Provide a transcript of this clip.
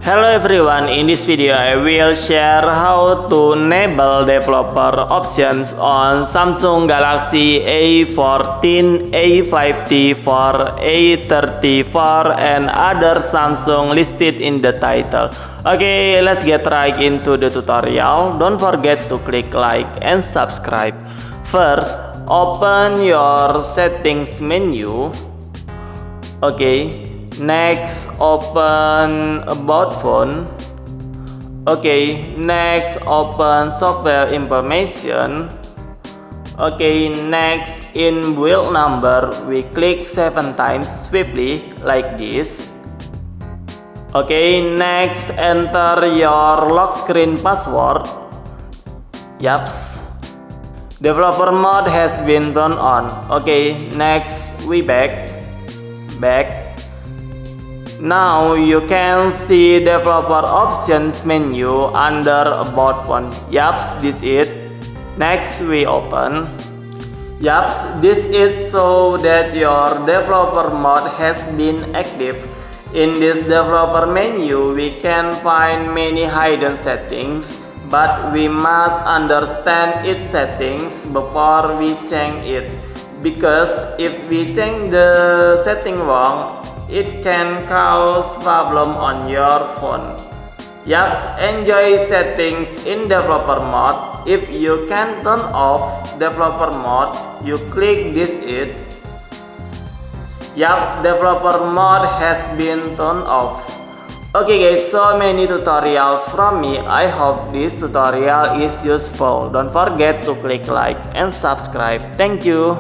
Hello everyone, in this video I will share how to enable developer options on Samsung Galaxy A14, A54, A34 and other Samsung listed in the title. Okay, let's get right into the tutorial. Don't forget to click like and subscribe. First, open your settings menu. Okay. Next, open About Phone. Okay, next open Software Information. Okay, next in build number we click 7 times swiftly like this. Okay, next enter your lock screen password. Yaps. Developer mode has been turned on. Okay, next we back. Now you can see developer options menu under About Phone. Yaps, this is it. Next we open. Yaps, this is so that your developer mode has been active. In this developer menu we can find many hidden settings, but we must understand its settings before we change it, because if we change the setting wrong, it can cause problem on your phone. Yaps, enjoy settings in developer mode. If you can turn off developer mode, you click this it. Yaps, developer mode has been turned off. Okay guys, so many tutorials from me. I hope this tutorial is useful. Don't forget to click like and subscribe. Thank you.